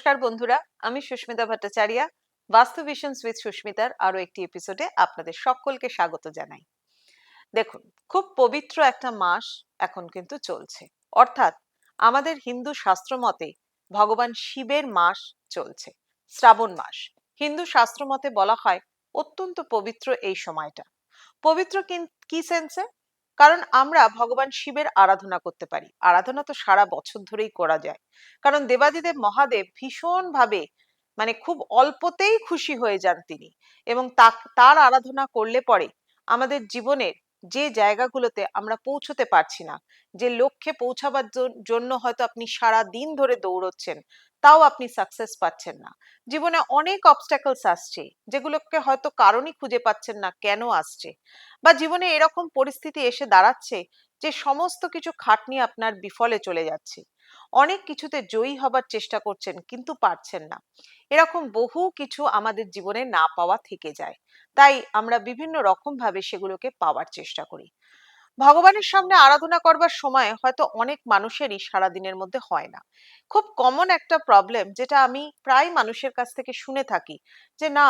নমস্কার বন্ধুরা, আমি সুস্মিতা ভট্টাচার্য। বাস্তু ভিশনস উইথ সুস্মিতার আরো একটি এপিসোডে আপনাদের সকলকে স্বাগত জানাই। দেখুন, খুব পবিত্র একটা মাস এখন কিন্তু চলছে, অর্থাৎ আমাদের হিন্দু শাস্ত্র মতে ভগবান শিবের মাস চলছে, শ্রাবণ মাস। হিন্দু শাস্ত্র মতে বলা হয় অত্যন্ত পবিত্র এই সময়টা। পবিত্র কি সেন্সে? কারণ আমরা ভগবান শিবের আরাধনা করতে পারি। আরাধনা তো সারা বছর ধরেই করা যায়, কারণ দেবাদিদেব মহাদেব ভীষণ ভাবে খুব অল্পতেই খুশি হয়ে যান তিনি। এবং তার আরাধনা করলে পরে আমাদের জীবনের যে জায়গাগুলোতে আমরা পৌঁছতে পারছি না, যে লক্ষ্যে পৌঁছাবার জন্য হয়তো আপনি সারা দিন ধরে দৌড়চ্ছেন, তাও আপনি সাকসেস পাচ্ছেন না। জীবনে অনেক অবস্ট্যাকলস আসছে, যেগুলোকে হয়তো কারণই খুঁজে পাচ্ছেন না কেন আসছে, বা জীবনে এরকম পরিস্থিতি এসে দাঁড়াচ্ছে যে সমস্ত কিছু খাটনি আপনার বিফলে চলে যাচ্ছে। অনেক কিছুতে জয়ী হবার চেষ্টা করছেন কিন্তু পারছেন না। এরকম বহু কিছু আমাদের জীবনে না পাওয়া থেকে যায়। তাই আমরা বিভিন্ন রকম ভাবে সেগুলোকে পাওয়ার চেষ্টা করি। ভগবানের সামনে আরাধনা করবার সময় হয়তো অনেক মানুষেরই সারাদিনের মধ্যে হয় না। খুব কমন একটা প্রবলেম, যেটা আমি প্রায় মানুষের কাছ থেকে শুনে থাকি, যে না,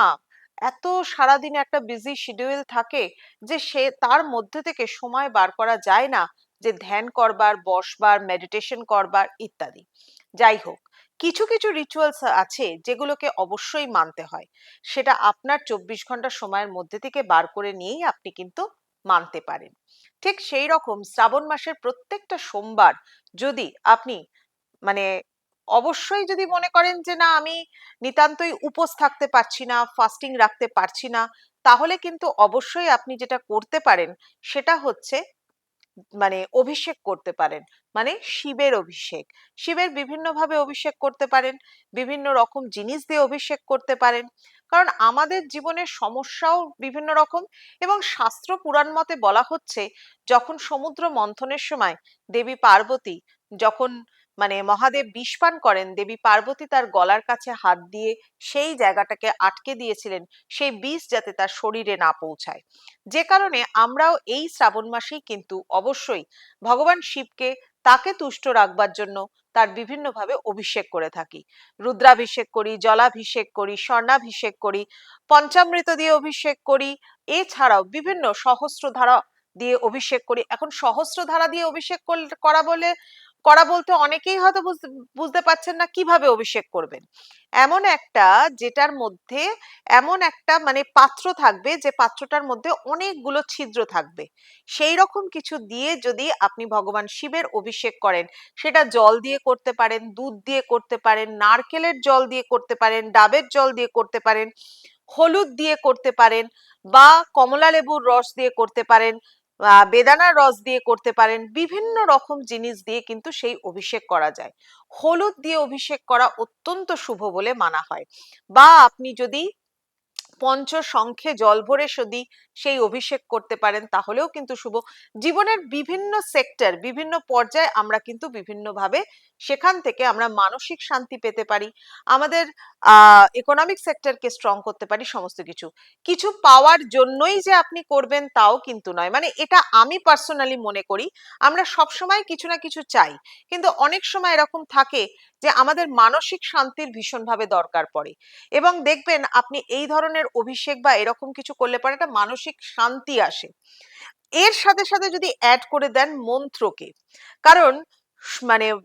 এত সারাদিনে একটা বিজি শিডিউল থাকে যে সে তার মধ্যে থেকে সময় বার করা যায় না যে ধ্যান করবার, বসবার, মেডিটেশন করবার ইত্যাদি। যাই হোক, কিছু কিছু রিচুয়ালস আছে যেগুলোকে অবশ্যই মানতে হয়। সেটা আপনার 24 ঘন্টা সময়ের মধ্যে থেকে বার করে নিয়েই আপনি কিন্তু মানতে পারেন। ঠিক সেই রকম শ্রাবণ মাসের প্রত্যেকটা সোমবার যদি আপনি মানে অবশ্যই যদি মনে করেন যে না, আমি নিতান্তই উপোস থাকতে পারছি না, ফাস্টিং রাখতে পারছি না, তাহলে কিন্তু অবশ্যই আপনি যেটা করতে পারেন সেটা হচ্ছে অভিষেক করতে পারেন। শিবের অভিষেক। শিবের বিভিন্ন ভাবে অভিষেক করতে পারেন, বিভিন্ন রকম জিনিস দিয়ে অভিষেক করতে পারেন। কারণ আমাদের জীবনের সমস্যাও বিভিন্ন রকম। এবং শাস্ত্র পুরাণ মতে বলা হচ্ছে, যখন সমুদ্র মন্থনের সময় দেবী পার্বতী, যখন মহাদেব বিষ পান করেন, দেবী পার্বতী তার গলার কাছে হাত দিয়ে সেই জায়গাটাকে আটকে দিয়েছিলেন, সেই বিষ যাতে তার শরীরে না পৌঁছায়। যে কারণে আমরাও এই শ্রাবণ মাসেই কিন্তু অবশ্যই ভগবান শিবকে, তাকে তুষ্ট রাখবার জন্য তার বিভিন্ন ভাবে অভিষেক করে থাকি। রুদ্রাভিষেক করি, জলাভিষেক করি, স্বর্ণাভিষেক করি, পঞ্চামৃত দিয়ে অভিষেক করি। এছাড়াও বিভিন্ন সহস্রধারা দিয়ে অভিষেক করি। এখন সহস্রধারা দিয়ে অভিষেক করা বলতে অনেকেই হয়তো বুঝতে পারছেন না কিভাবে অভিষেক করবেন। এমন একটা, যেটার মধ্যে এমন একটা পাত্র থাকবে, যে পাত্রটার মধ্যে অনেকগুলো ছিদ্র থাকবে। সেই রকম কিছু দিয়ে যদি আপনি ভগবান শিবের অভিষেক করেন, সেটা জল দিয়ে করতে পারেন, দুধ দিয়ে করতে পারেন, নারকেলের জল দিয়ে করতে পারেন, ডাবের জল দিয়ে করতে পারেন, হলুদ দিয়ে করতে পারেন, বা কমলা লেবুর রস দিয়ে করতে পারেন, বেদানার রস দিয়ে করতে পারেন। বিভিন্ন রকম জিনিস দিয়ে কিন্তু সেই অভিষেক করা যায়। হলুদ দিয়ে অভিষেক করা অত্যন্ত শুভ বলে মানা হয়। বা আপনি যদি পঞ্চশঙ্খে জল ভরে যদি সেই অভিষেক করতে পারেন, তাহলেও কিন্তু শুভ। জীবনের বিভিন্ন সেক্টর, বিভিন্ন পর্যায়ে আমরা কিন্তু বিভিন্ন ভাবে সেখান থেকে আমরা মানসিক শান্তি পেতে পারি, আমাদের ইকোনমিক সেক্টরকে স্ট্রং করতে পারি। সমস্ত কিছু কিছু পাওয়ার জন্যই যে আপনি করবেন তাও কিন্তু নয়। এটা আমি পার্সোনালি মনে করি, আমরা সব সময় কিছু না কিছু চাই, কিন্তু অনেক সময় এরকম থাকে যে আমাদের মানসিক শান্তির ভীষণভাবে দরকার পড়ে। এবং দেখবেন আপনি এই ধরনের অভিষেক বা এরকম কিছু করলে পরে একটা মানসিক শান্তি আসে। এর সাথে সাথে যদি অ্যাড করে দেন মন্ত্রকে, কারণ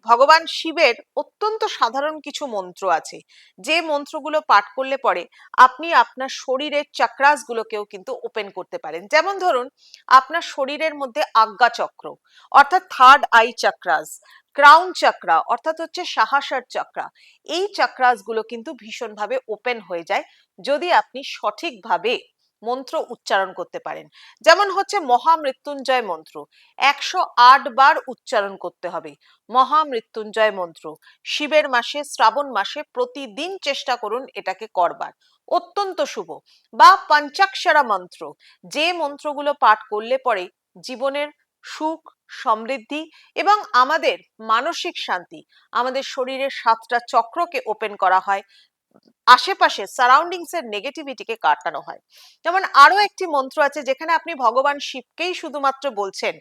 ভগবান শিবের অত্যন্ত সাধারণ কিছু মন্ত্র আছে, যে মন্ত্রগুলো পাঠ করলে পরে আপনি আপনার শরীরের চাক্রাস গুলোকেও কিন্তু ওপেন করতে পারেন। যেমন ধরুন, আপনার শরীরের মধ্যে আজ্ঞা চক্র অর্থাৎ থার্ড আই চাক্রাস, ক্রাউন চাকরা অর্থাৎ হচ্ছে সাহসের চাকরা, এই চাক্রাস গুলো কিন্তু ভীষণভাবে ওপেন হয়ে যায় যদি আপনি সঠিকভাবে মন্ত্র উচ্চারণ করতে পারেন। যেমন হচ্ছে মহামৃত্যুঞ্জয় মন্ত্র, 108 বার উচ্চারণ করতে হবে মহামৃত্যুঞ্জয় মন্ত্র। শিবের মাসে, শ্রাবণ মাসে প্রতিদিন চেষ্টা করুন এটাকে করবার, অত্যন্ত শুভ। বা পঞ্চাক্ষরা মন্ত্র, যে মন্ত্রগুলো পাঠ করলে পরে জীবনের সুখ, সমৃদ্ধি এবং আমাদের মানসিক শান্তি, আমাদের শরীরের 7টা চক্রকে ওপেন করা হয়, আশেপাশে সারাউন্ডিংস এর নেগেটিভিটিকে কাটানো হয়। যেমন আরো একটি মন্ত্র আছে, যেখানে আপনি ভগবান শিবকেই শুধুমাত্র বলছেন,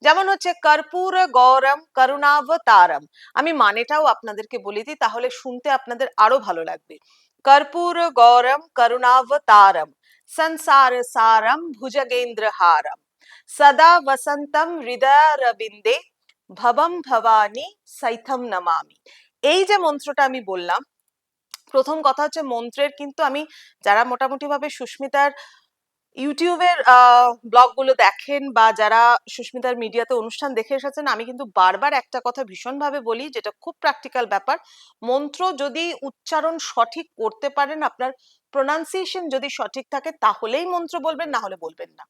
যেমন হচ্ছে কর্পূর গৌরম করুণাবতারম। আমি মানেটাও আপনাদেরকে বলে দিই, তাহলে শুনতে আপনাদের আরো ভালো লাগবে। কর্পূর গৌরম করুণাবতারম সংসার সারম ভুজগেন্দ্রহারম সদা বসন্তম হৃদয়রবিন্দে ভবম ভবানী সৈথম নমামি। এই যে মন্ত্রটা আমি বললাম, প্রথম কথা হচ্ছে মন্ত্রের কিন্তু আমি, যারা মোটামুটি ভাবে সুস্মিতার ইউটিউবের ব্লগগুলো দেখেন বা যারা সুস্মিতার মিডিয়াতে অনুষ্ঠান দেখে এসেছেন, আমি কিন্তু বারবার একটা কথা ভীষণভাবে বলি, যেটা খুব প্র্যাকটিক্যাল ব্যাপার। মন্ত্র যদি উচ্চারণ সঠিক করতে পারেন, আপনার প্রোনাউন্সিয়েশন যদি সঠিক থাকে, তাহলেই মন্ত্র বলবেন, না হলে বলবেন না।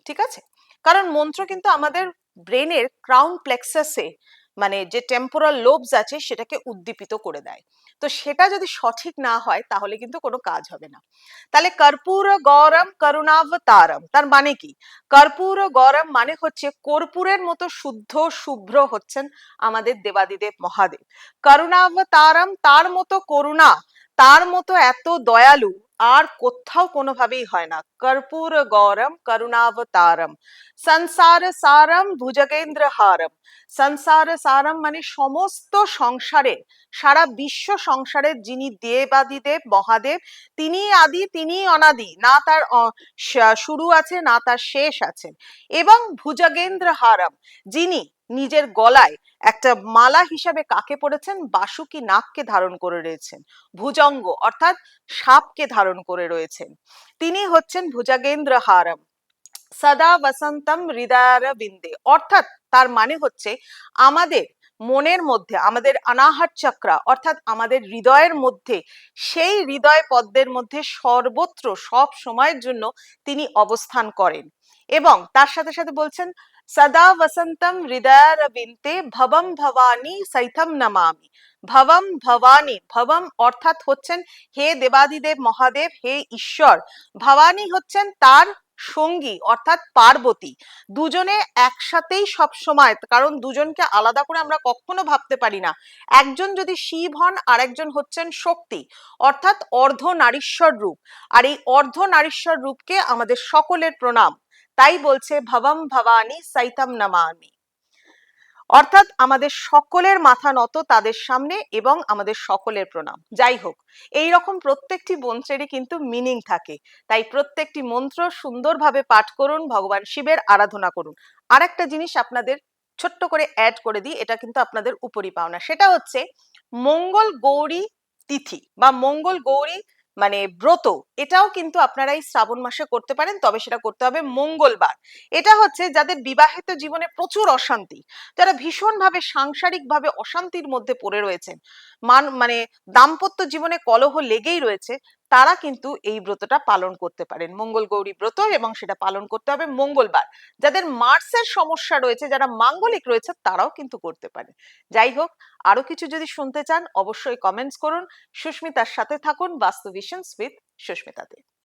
ঠিক আছে? কারণ মন্ত্র কিন্তু আমাদের ব্রেনের ক্রাউন প্লেক্সাসে, মানে যে টেম্পোরাল লোবস আছে, সেটাকে উদ্দীপিত করে দেয়। তো সেটা যদি সঠিক না হয়, তাহলে কিন্তু কোনো কাজ হবে না। তাহলে কর্পূর গৌরম করুণাবতারম, তার মানে কি? কর্পূর গৌরম মানে হচ্ছে কর্পূরের মতো শুদ্ধ শুভ্র হচ্ছেন আমাদের দেবাদিদেব মহাদেব। করুণাবতারম, তার মতো করুণা, তার মতো এত দয়ালু আর কোথাও কোনোভাবেই হয় না। কর্পূর গৌরম করুণাবতারম সংসার সারম ভুজগেন্দ্রহারম। সংসার সারম মানে সমস্ত সংসারের, সারা বিশ্ব সংসারের যিনি দেবাদিদেব মহাদেব, তিনি আদি, তিনি অনাদি, না তার শুরু আছে না তার শেষ আছে। এবং ভুজগেন্দ্রহারম, যিনি নিজের গলায় একটা মালা হিসাবে কাকে পড়েছেন? বাসুকি নাগকে ধারণ করে রয়েছেন। ভুজঙ্গ অর্থাৎ সাপকে ধারণ করে রয়েছেন। তিনি হচ্ছেন ভুজগেন্দ্রহারম সদা বসন্তম হৃদয়রবিন্দে। অর্থাৎ তার মানে হচ্ছে আমাদের মনের মধ্যে, আমাদের অনাহত চক্রা অর্থাৎ আমাদের হৃদয়ের মধ্যে, সেই হৃদয় পদ্মের মধ্যে সর্বত্র সব সময়ের জন্য তিনি অবস্থান করেন। এবং তার সাথে সাথে বলছেন সদা বসন্তম হৃদয়রবিন্দে ভবম ভবানী সৈথম নমামি। ভবম ভবানী, ভবম অর্থাৎ হচ্ছেন হে দেবাদিদেব মহাদেব, হে ঈশ্বর। ভবানী হচ্ছেন তার সঙ্গী অর্থাৎ পার্বতী। দুজনে একসাথেই সব সময়, কারণ দুজনকে আলাদা করে আমরা কখনো ভাবতে পারি না। একজন যদি শিব হন, আর একজন হচ্ছেন শক্তি অর্থাৎ অর্ধ নারীশ্বর রূপ। আর এই অর্ধ নারীশ্বর রূপকে আমাদের সকলের প্রণাম। তাই বলছে ভবম ভবানী সৈতম নমামি, অর্থাৎ আমাদের সকলের মাথা নত তাদের সামনে এবং আমাদের সকলের প্রণাম। যাই হোক, এই রকম প্রত্যেকটি মন্ত্রেরই কিন্তু মিনিং থাকে। তাই প্রত্যেকটি মন্ত্র সুন্দরভাবে পাঠ করুন, ভগবান শিবের আরাধনা করুন। আর একটা জিনিস আপনাদের ছোট্ট করে অ্যাড করে দিই, এটা কিন্তু আপনাদের উপরি পাওনা। সেটা হচ্ছে মঙ্গল গৌরী তিথি বা মঙ্গল গৌরী মানে ব্রত, এটাও কিন্তু আপনারা এই শ্রাবণ মাসে করতে পারেন, তবে সেটা করতে হবে মঙ্গলবার। এটা হচ্ছে যাদের বিবাহিত জীবনে প্রচুর অশান্তি, যারা ভীষণভাবে সাংসারিকভাবে অশান্তির মধ্যে পড়ে রয়েছেন, মানে দাম্পত্য জীবনে কলহ লেগেই রয়েছে, তারা কিন্তু এই ব্রতটা পালন করতে পারেন, মঙ্গল গৌরী ব্রত, এবং সেটা পালন করতে হবে মঙ্গলবার। যাদের মার্সের সমস্যা রয়েছে, যারা মাঙ্গলিক রয়েছে, তারাও কিন্তু করতে পারে। যাই হোক, আরো কিছু যদি শুনতে চান অবশ্যই কমেন্টস করুন। সুস্মিতার সাথে থাকুন বাস্তু ভিশনস উইথ সুস্মিতাতে।